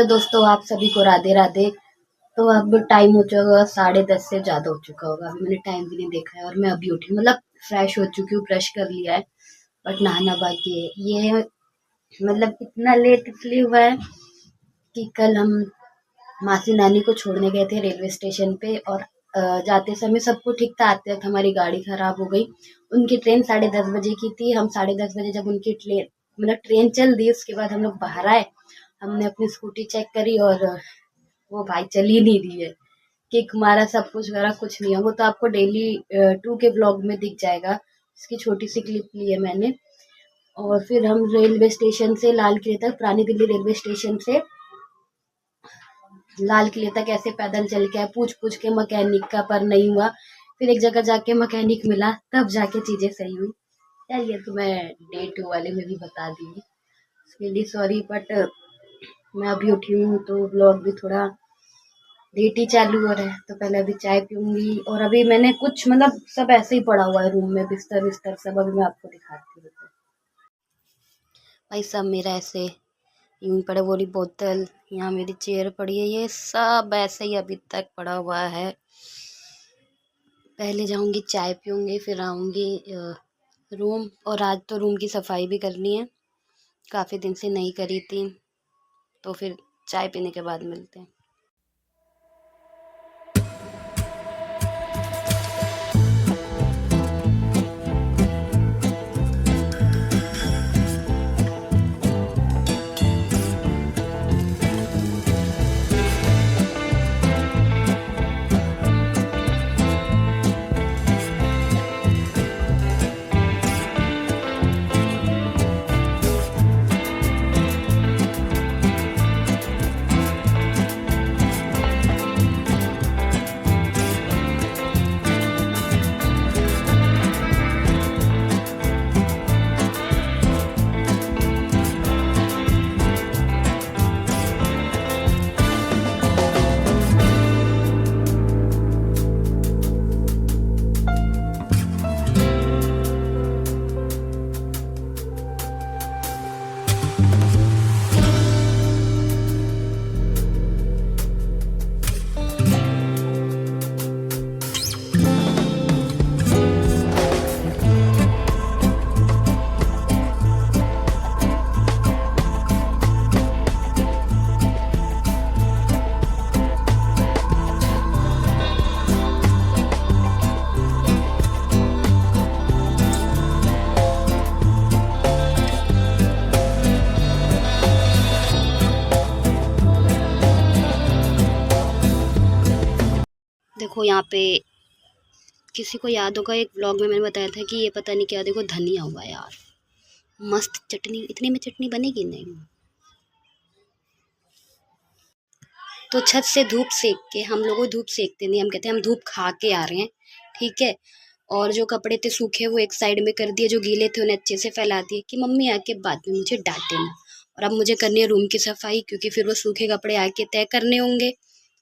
Hello दोस्तों, आप सभी को राधे राधे। तो अब टाइम हो चुका होगा 10:30 से ज़्यादा हो चुका होगा। अभी मैंने टाइम भी नहीं देखा है और मैं अभी उठी मतलब फ्रेश हो चुकी हूँ, ब्रश कर लिया है, बट नहाना बाकी है। ये मतलब इतना लेट इसलिए हुआ है कि कल हम मासी नानी को छोड़ने गए थे रेलवे स्टेशन पे और जाते समय सब कुछ ठीक था, आते वक्त हमारी गाड़ी खराब हो गई। उनकी ट्रेन 10:30 बजे की थी। हम 10:30 बजे जब उनकी ट्रेन चल दी, उसके बाद हम लोग बाहर आए। हमने अपनी स्कूटी चेक करी और वो भाई चल ही नहीं रही है। किक मारा, सब कुछ करा, कुछ नहीं है। वो तो आपको डेली 2 के ब्लॉग में दिख जाएगा। इसकी छोटी सी क्लिप ली है मैंने। और फिर हम रेलवे स्टेशन से लाल किले तक, पुरानी दिल्ली रेलवे स्टेशन से लाल किले तक ऐसे पैदल चल के आए, पूछ पूछ के मैकेनिक का, पर नहीं हुआ। फिर एक जगह जाके मैकेनिक मिला, तब जाके चीजें सही हुई। यार ये तो मैं डे 2 वाले में भी बता दी, इसके लिए सॉरी। बट मैं अभी उठी हूँ तो ब्लॉग भी थोड़ा लेट ही चालू हो रहा है। तो पहले अभी चाय पीऊंगी और अभी मैंने कुछ मतलब सब ऐसे ही पड़ा हुआ है रूम में, बिस्तर विस्तर सब। अभी मैं आपको दिखाती हूँ। भाई सब मेरा ऐसे यूं पड़े, वो बोतल, यहाँ मेरी चेयर पड़ी है, ये सब ऐसे ही अभी तक पड़ा हुआ है। पहले जाऊंगी चाय पीऊंगी, फिर आऊंगी रूम। और आज तो रूम की सफाई भी करनी है, काफ़ी दिन से नहीं करी थी। तो फिर चाय पीने के बाद मिलते हैं। देखो यहाँ पे किसी को याद होगा, एक व्लॉग में मैंने बताया था कि ये पता नहीं क्या, देखो धनिया हुआ यार, मस्त चटनी। इतनी में चटनी बनेगी नहीं। तो छत से धूप सेक के, हम लोगों धूप सेकते नहीं, हम कहते हैं हम धूप खा के आ रहे हैं, ठीक है। और जो कपड़े थे सूखे वो एक साइड में कर दिए, जो गीले थे उन्हें अच्छे से फैला दिए कि मम्मी आके बाद में मुझे डांटे ना। और अब मुझे करनी है रूम की सफाई, क्योंकि फिर वो सूखे कपड़े आके तय करने होंगे।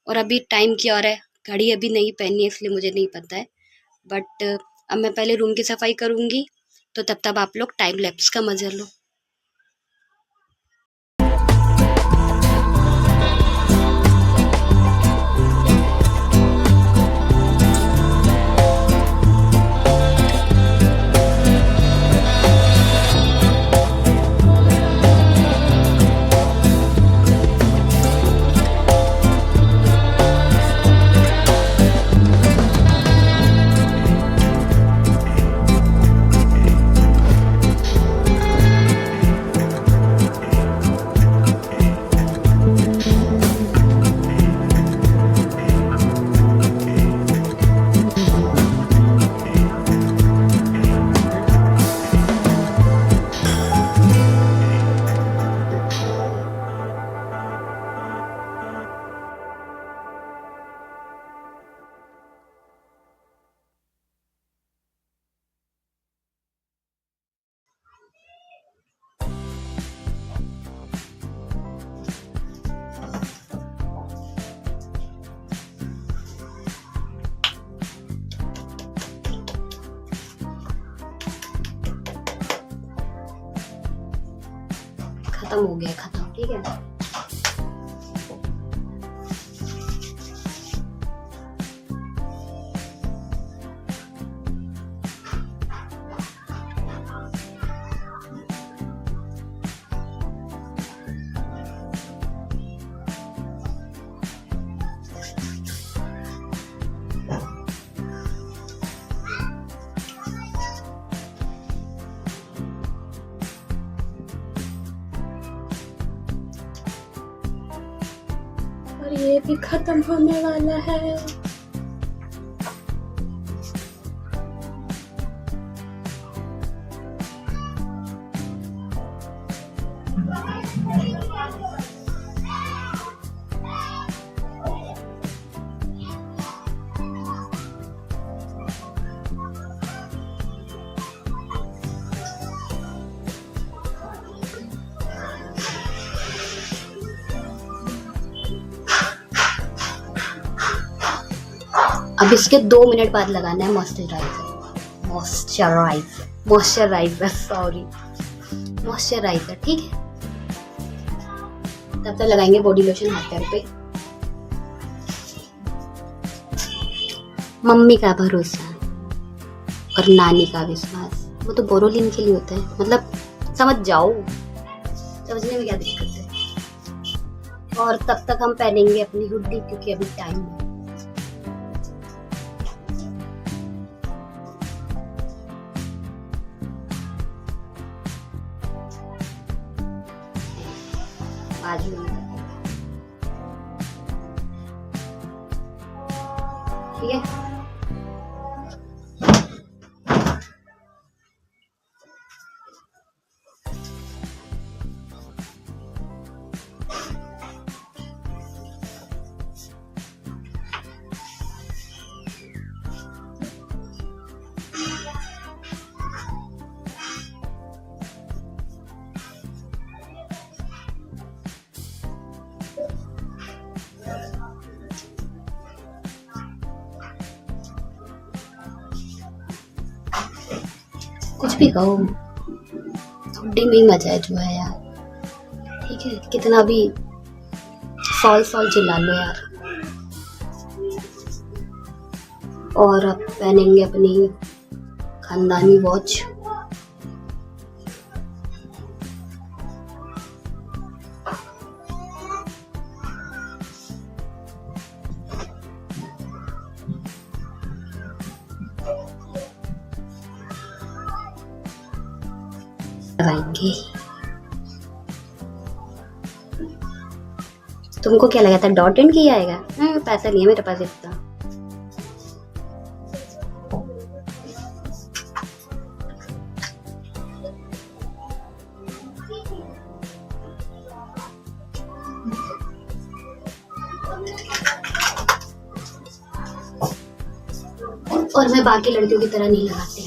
और अभी टाइम क्या हो रहा है, घड़ी अभी नहीं पहनी है इसलिए मुझे नहीं पता है। बट अब मैं पहले रूम की सफाई करूँगी, तो तब तक आप लोग टाइम लैप्स का मजा लो। खत्म हो गया, खत्म, ठीक है। और ये भी खत्म होने वाला है। अब इसके 2 मिनट बाद लगाना है मॉइस्चराइजर सॉरी मॉइस्चराइजर, ठीक है। तब तक लगाएंगे बॉडी लोशन हाथ पैर पे। मम्मी का भरोसा और नानी का विश्वास, वो तो बोरोलिन के लिए होता है, मतलब समझ जाओ, समझने में क्या दिक्कत है। और तब तक हम पहनेंगे अपनी हुड्डी क्योंकि अभी टाइम है। बाजू में ठीक है। कुछ भी कहो, हुड्डी में ही मजा है जो है यार, ठीक है। कितना भी सॉल चिल्ला लो यार। और अब पहनेंगे अपनी खानदानी वॉच। लगाएंगे। तुमको क्या लगा था डॉट एंड किया आएगा? पैसा नहीं है मेरे पास इतना। और मैं बाकी लड़कियों की तरह नहीं लगाती।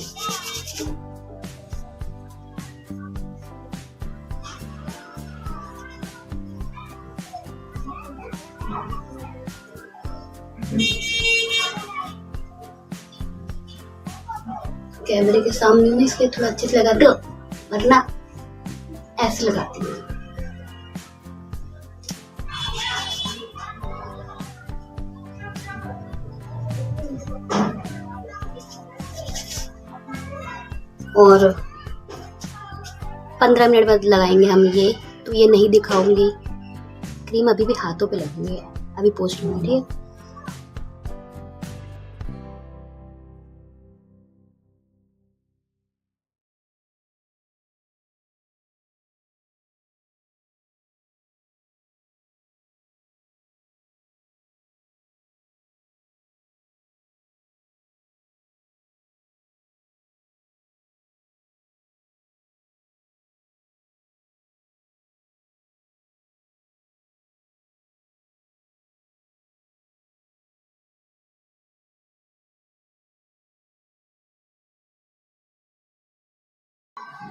कैमरे के सामने में इसलिए थोड़ा अच्छे से लगा दो, वरना ऐसे लगाती हूँ। और 15 मिनट बाद लगाएंगे हम ये, तो ये नहीं दिखाऊंगी, क्रीम अभी भी हाथों पे लगेंगे, अभी पोस्ट होंगी, ठीक है।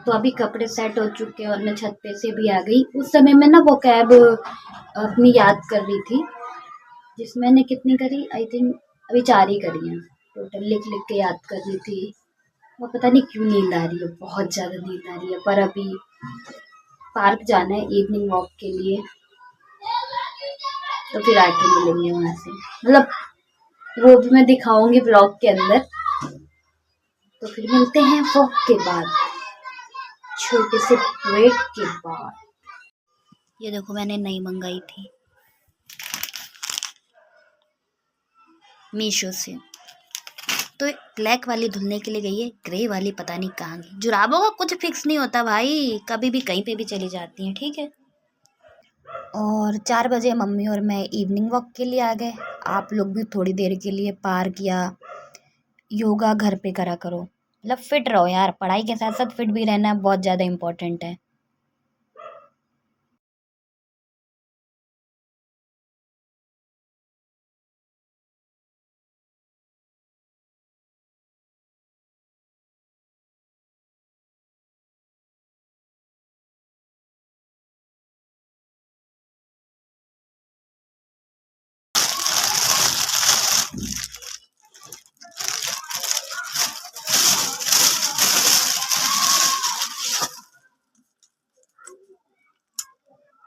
तो अभी कपड़े सेट हो चुके हैं और मैं छत पे से भी आ गई। उस समय मैं ना वो कैब अपनी याद कर रही थी, जिसमें मैंने कितनी करी, आई थिंक अभी 4 ही करी हैं टोटल, लिख के याद कर रही थी। वो पता नहीं क्यों नींद आ रही है, बहुत ज़्यादा नींद आ रही है। पर अभी पार्क जाना है इवनिंग वॉक के लिए, तो फिर आके मिलेंगे वहाँ से, मतलब वो भी मैं दिखाऊंगी ब्लॉग के अंदर। तो फिर मिलते हैं वॉक के बाद, छोटे से ब्रेक के बाद। ये देखो मैंने नई मंगाई थी मीशो से, तो ब्लैक वाली धुलने के लिए गई है, ग्रे वाली पता नहीं कहाँ गई। जुराबों का कुछ फिक्स नहीं होता भाई, कभी भी कहीं पे भी चली जाती हैं, ठीक है। और 4 बजे मम्मी और मैं इवनिंग वॉक के लिए आ गए। आप लोग भी थोड़ी देर के लिए पार्क या योगा घर पे करा करो, मतलब फिट रहो यार, पढ़ाई के साथ साथ फिट भी रहना बहुत ज़्यादा इम्पोर्टेंट है।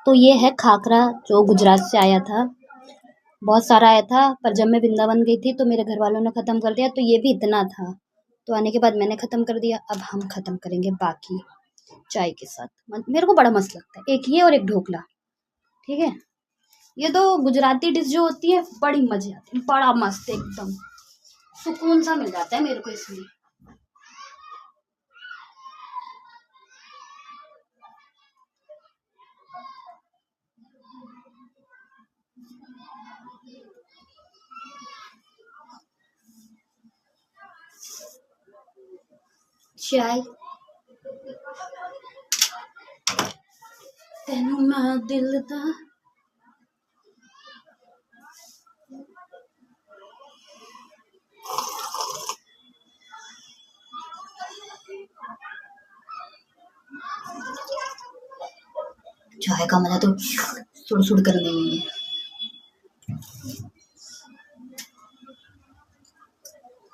तो ये है खाकरा जो गुजरात से आया था। बहुत सारा आया था, पर जब मैं वृंदावन गई थी तो मेरे घर वालों ने ख़त्म कर दिया, तो ये भी इतना था। तो आने के बाद मैंने ख़त्म कर दिया, अब हम ख़त्म करेंगे बाकी चाय के साथ। मेरे को बड़ा मस्त लगता है, एक ये और एक ढोकला, ठीक है। ये दो गुजराती डिश जो होती है बड़ी मजे आती है, बड़ा मस्त एकदम सुकून सा मिल जाता है मेरे को इसमें। चाय तेनू मैं दिल दा। चाय का मजा तो सुड़ सुड़ करने में है।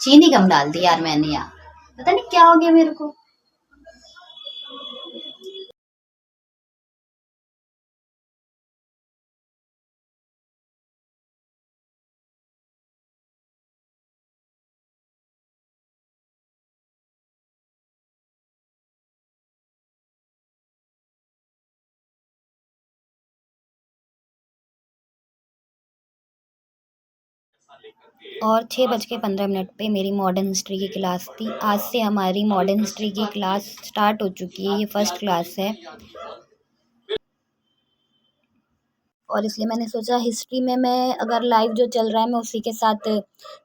चीनी कम डाल दी यार मैंने, यार पता नहीं क्या हो गया मेरे को। और 6:15 पे मेरी मॉडर्न हिस्ट्री की क्लास थी। आज से हमारी मॉडर्न हिस्ट्री की क्लास स्टार्ट हो चुकी है, ये फर्स्ट क्लास है। और इसलिए मैंने सोचा हिस्ट्री में मैं अगर लाइव जो चल रहा है मैं उसी के साथ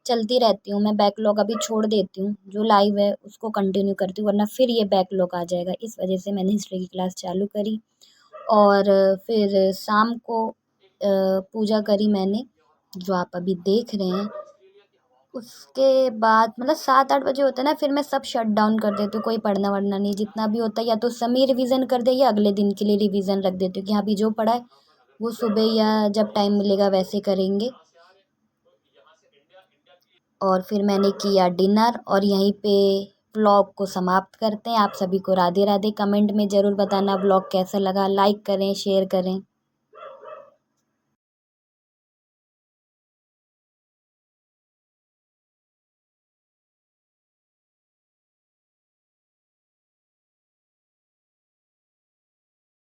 चलती रहती हूँ। मैं बैकलॉग अभी छोड़ देती हूँ, जो लाइव है उसको कंटिन्यू करती हूँ, वरना फिर ये बैकलॉग आ जाएगा। इस वजह से मैंने हिस्ट्री की क्लास चालू करी। और फिर शाम को पूजा करी मैंने, जो आप अभी देख रहे हैं। उसके बाद मतलब 7-8 बजे होता है ना, फिर मैं सब शट डाउन कर देती हूँ, कोई पढ़ना वढ़ना नहीं। जितना भी होता है या तो समय रिवीजन कर दे या अगले दिन के लिए रिवीजन रख देती हूँ कि हाँ अभी जो पढ़ा है वो सुबह या जब टाइम मिलेगा वैसे करेंगे। और फिर मैंने किया डिनर और यहीं पे व्लॉग को समाप्त करते हैं। आप सभी को राधे राधे। कमेंट में ज़रूर बताना व्लॉग कैसा लगा, लाइक करें, शेयर करें।